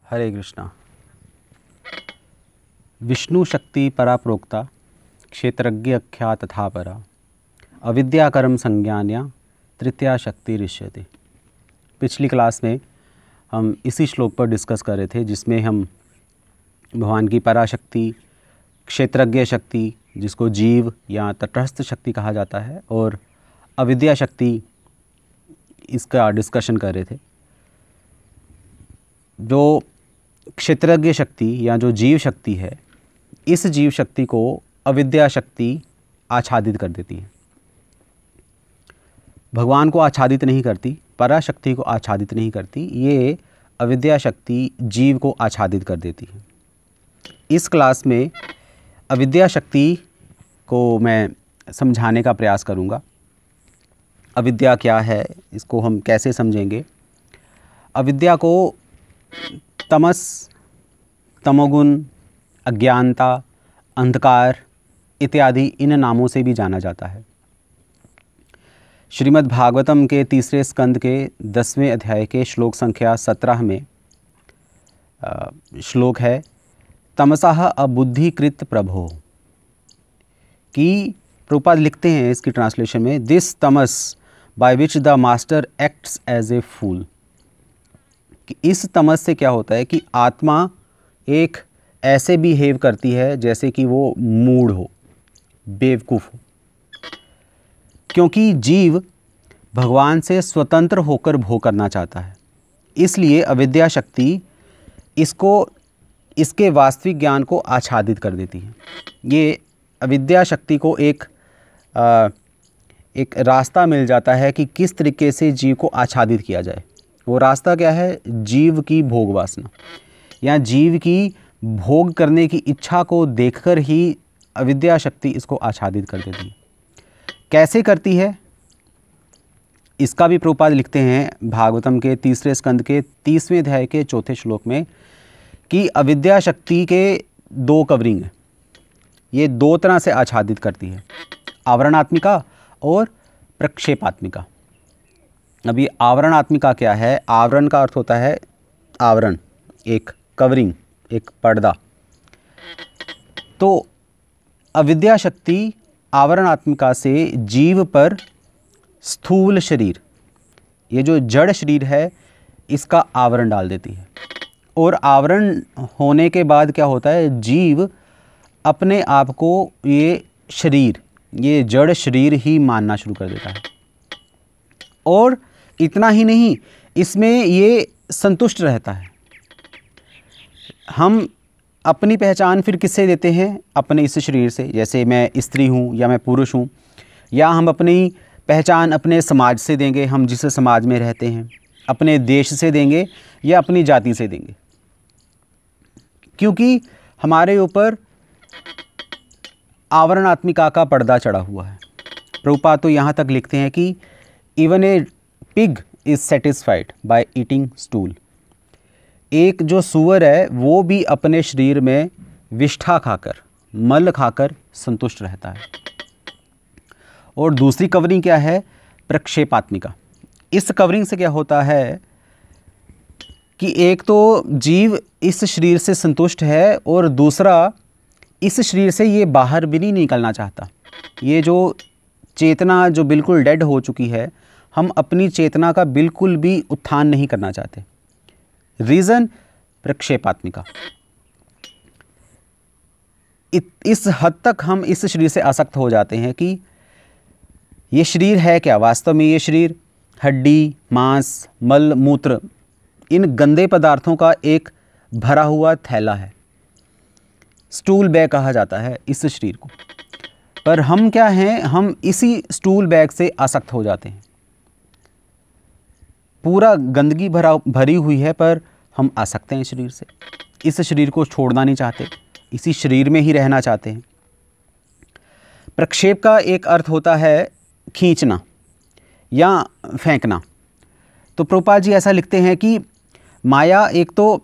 हरे कृष्णा। विष्णु शक्ति परा प्रोक्ता क्षेत्रज्ञ अख्या तथा परा अविद्या कर्म संज्ञान्या तृतीया शक्ति ऋष्यते। पिछली क्लास में हम इसी श्लोक पर डिस्कस कर रहे थे, जिसमें हम भगवान की पराशक्ति, क्षेत्रज्ञ शक्ति जिसको जीव या तटस्थ शक्ति कहा जाता है, और अविद्या शक्ति, इसका डिस्कशन कर रहे थे। जो क्षेत्रज्ञ शक्ति या जो जीव शक्ति है, इस जीव शक्ति को अविद्या शक्ति आच्छादित कर देती है। भगवान को आच्छादित नहीं करती, पराशक्ति को आच्छादित नहीं करती, ये अविद्या शक्ति जीव को आच्छादित कर देती है। इस क्लास में अविद्या शक्ति को मैं समझाने का प्रयास करूँगा। अविद्या क्या है, इसको हम कैसे समझेंगे। अविद्या को तमस, तमोगुण, अज्ञानता, अंधकार इत्यादि इन नामों से भी जाना जाता है। श्रीमद् भागवतम के तीसरे स्कंद के 10वें अध्याय के श्लोक संख्या 17 में श्लोक है, तमसः अबुद्धिकृत प्रभो, कि प्रभुपाद लिखते हैं इसकी ट्रांसलेशन में, this tamas by which the master acts as a fool. कि इस तमस से क्या होता है कि आत्मा एक ऐसे बिहेव करती है जैसे कि वो मूढ़ हो, बेवकूफ़ हो, क्योंकि जीव भगवान से स्वतंत्र होकर भोग करना चाहता है। इसलिए अविद्या शक्ति इसको, इसके वास्तविक ज्ञान को आच्छादित कर देती है। ये अविद्या शक्ति को एक रास्ता मिल जाता है कि किस तरीके से जीव को आच्छादित किया जाए। वो रास्ता क्या है? जीव की भोग वासना, या जीव की भोग करने की इच्छा को देखकर ही अविद्या शक्ति इसको आच्छादित कर देती है। कैसे करती है, इसका भी प्रभुपाद लिखते हैं भागवतम के तीसरे स्कंद के 30वें अध्याय के 4थे श्लोक में, कि अविद्या शक्ति के 2 कवरिंग हैं। ये 2 तरह से आच्छादित करती है, आवरणात्मिका और प्रक्षेपात्मिका। अभी आवरणात्मिका क्या है? आवरण का अर्थ होता है आवरण, एक कवरिंग, एक पर्दा। तो अविद्या शक्ति आवरणात्मिका से जीव पर स्थूल शरीर, ये जो जड़ शरीर है, इसका आवरण डाल देती है। और आवरण होने के बाद क्या होता है? जीव अपने आप को ये शरीर, ये जड़ शरीर ही मानना शुरू कर देता है। और इतना ही नहीं, इसमें ये संतुष्ट रहता है। हम अपनी पहचान फिर किससे देते हैं? अपने इस शरीर से। जैसे मैं स्त्री हूँ या मैं पुरुष हूँ, या हम अपनी पहचान अपने समाज से देंगे, हम जिस समाज में रहते हैं, अपने देश से देंगे या अपनी जाति से देंगे, क्योंकि हमारे ऊपर आवरणात्मिका का पर्दा चढ़ा हुआ है। प्रभुपाद तो यहाँ तक लिखते हैं कि even a pig is satisfied by eating stool. एक जो सूअर है वो भी अपने शरीर में विष्ठा खाकर, मल खाकर संतुष्ट रहता है। और दूसरी कवरिंग क्या है? प्रक्षेपात्मिका। इस कवरिंग से क्या होता है कि एक तो जीव इस शरीर से संतुष्ट है, और दूसरा इस शरीर से ये बाहर भी नहीं निकलना चाहता। ये जो चेतना जो बिल्कुल डेड हो चुकी है, हम अपनी चेतना का बिल्कुल भी उत्थान नहीं करना चाहते। रीज़न? प्रक्षेपात्मिका। इस हद तक हम इस शरीर से आसक्त हो जाते हैं कि ये शरीर है क्या? वास्तव में ये शरीर हड्डी, मांस, मल, मूत्र, इन गंदे पदार्थों का एक भरा हुआ थैला है। स्टूल बैग कहा जाता है इस शरीर को। पर हम क्या हैं? हम इसी स्टूल बैग से आसक्त हो जाते हैं। पूरा गंदगी भरी हुई है, पर हम आसक्त हैं इस शरीर से। इस शरीर को छोड़ना नहीं चाहते, इसी शरीर में ही रहना चाहते हैं। प्रक्षेप का एक अर्थ होता है खींचना या फेंकना। तो प्रभुपाद जी ऐसा लिखते हैं कि माया एक तो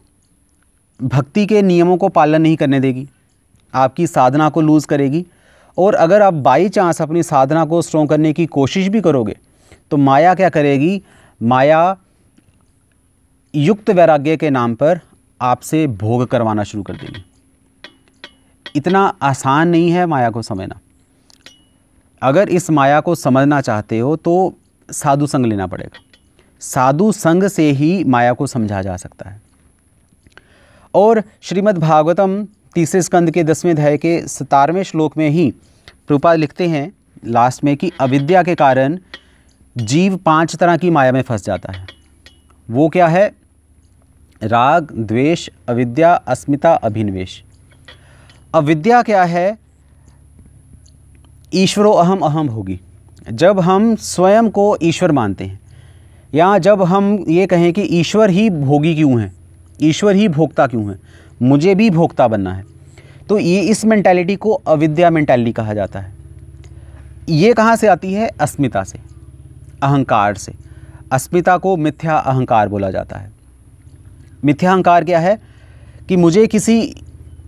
भक्ति के नियमों को पालन नहीं करने देगी, आपकी साधना को लूज़ करेगी, और अगर आप बाई चांस अपनी साधना को स्ट्रॉन्ग करने की कोशिश भी करोगे तो माया क्या करेगी? माया युक्त वैराग्य के नाम पर आपसे भोग करवाना शुरू कर देंगी। इतना आसान नहीं है माया को समझना। अगर इस माया को समझना चाहते हो तो साधु संग लेना पड़ेगा। साधु संग से ही माया को समझा जा सकता है। और श्रीमद् भागवतम तीसरे स्कंद के 10वें अध्याय के 17वें श्लोक में ही प्रभुपाद लिखते हैं लास्ट में कि अविद्या के कारण जीव 5 तरह की माया में फंस जाता है। वो क्या है? राग, द्वेष, अविद्या, अस्मिता, अभिनिवेश। अविद्या क्या है? ईश्वरो अहम अहम भोगी। जब हम स्वयं को ईश्वर मानते हैं, या जब हम ये कहें कि ईश्वर ही भोगी क्यों है, ईश्वर ही भोक्ता क्यों है, मुझे भी भोक्ता बनना है, तो ये इस मेंटालिटी को अविद्या मेंटालिटी कहा जाता है। ये कहाँ से आती है? अस्मिता से, अहंकार से। अस्मिता को मिथ्या अहंकार बोला जाता है। मिथ्या अहंकार क्या है? कि मुझे किसी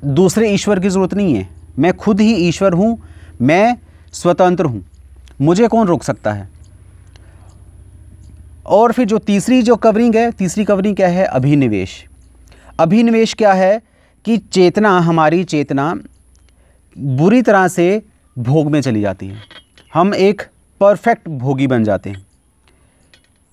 दूसरे ईश्वर की ज़रूरत नहीं है, मैं खुद ही ईश्वर हूँ, मैं स्वतंत्र हूँ, मुझे कौन रोक सकता है। और फिर जो तीसरी कवरिंग है, तीसरी कवरिंग क्या है? अभिनिवेश। अभिनिवेश क्या है? कि चेतना, हमारी चेतना बुरी तरह से भोग में चली जाती है। हम एक परफेक्ट भोगी बन जाते हैं।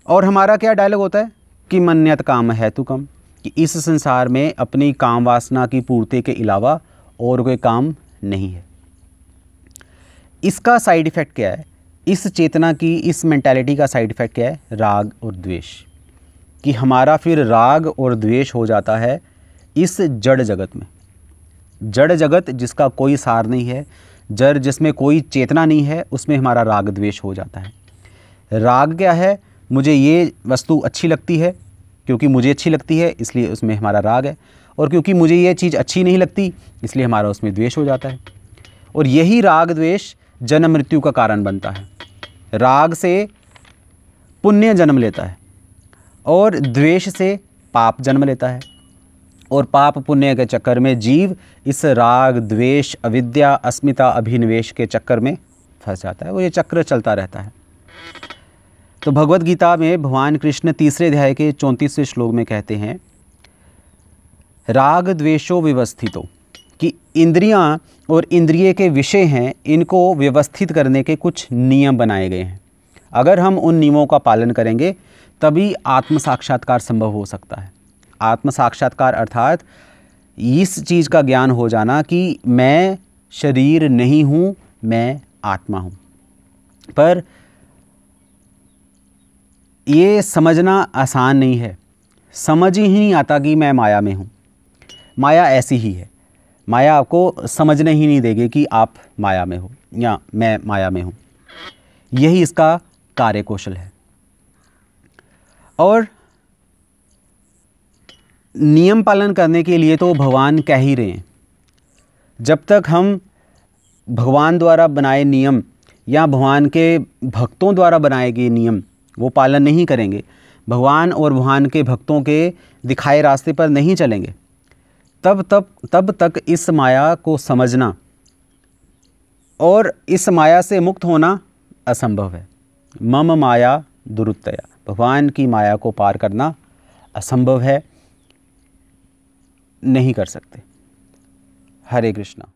और हमारा क्या डायलॉग होता है? कि मन्यत काम है तू कम, कि इस संसार में अपनी काम वासना की पूर्ति के अलावा और कोई काम नहीं है। इसका साइड इफ़ेक्ट क्या है? इस चेतना की, इस मेंटालिटी का साइड इफ़ेक्ट क्या है? राग और द्वेष। कि हमारा फिर राग और द्वेष हो जाता है इस जड़ जगत में। जड़ जगत जिसका कोई सार नहीं है, जड़ जिसमें कोई चेतना नहीं है, उसमें हमारा राग द्वेष हो जाता है। राग क्या है? मुझे ये वस्तु अच्छी लगती है, क्योंकि मुझे अच्छी लगती है इसलिए उसमें हमारा राग है, और क्योंकि मुझे ये चीज़ अच्छी नहीं लगती इसलिए हमारा उसमें द्वेष हो जाता है। और यही राग द्वेष जन्म मृत्यु का कारण बनता है। राग से पुण्य जन्म लेता है और द्वेष से पाप जन्म लेता है, और पाप पुण्य के चक्कर में जीव इस राग द्वेष अविद्या अस्मिता अभिनिवेश के चक्कर में फंस जाता है। वो ये चक्र चलता रहता है। तो भगवत गीता में भगवान कृष्ण तीसरे अध्याय के 34वें श्लोक में कहते हैं, राग द्वेषो व्यवस्थितो, कि इंद्रियां और इंद्रिय के विषय हैं, इनको व्यवस्थित करने के कुछ नियम बनाए गए हैं। अगर हम उन नियमों का पालन करेंगे तभी आत्म साक्षात्कार संभव हो सकता है। आत्म साक्षात्कार अर्थात इस चीज़ का ज्ञान हो जाना कि मैं शरीर नहीं हूँ, मैं आत्मा हूँ। पर ये समझना आसान नहीं है। समझ ही नहीं आता कि मैं माया में हूँ। माया ऐसी ही है। माया आपको समझने ही नहीं देगी कि आप माया में हो या मैं माया में हूँ। यही इसका कार्य कौशल है। और नियम पालन करने के लिए तो भगवान कह ही रहे हैं। जब तक हम भगवान द्वारा बनाए नियम या भगवान के भक्तों द्वारा बनाए गए नियम वो पालन नहीं करेंगे, भगवान और भगवान के भक्तों के दिखाए रास्ते पर नहीं चलेंगे, तब तक इस माया को समझना और इस माया से मुक्त होना असंभव है। मम माया दुरुत्तया, भगवान की माया को पार करना असंभव है, नहीं कर सकते। हरे कृष्णा।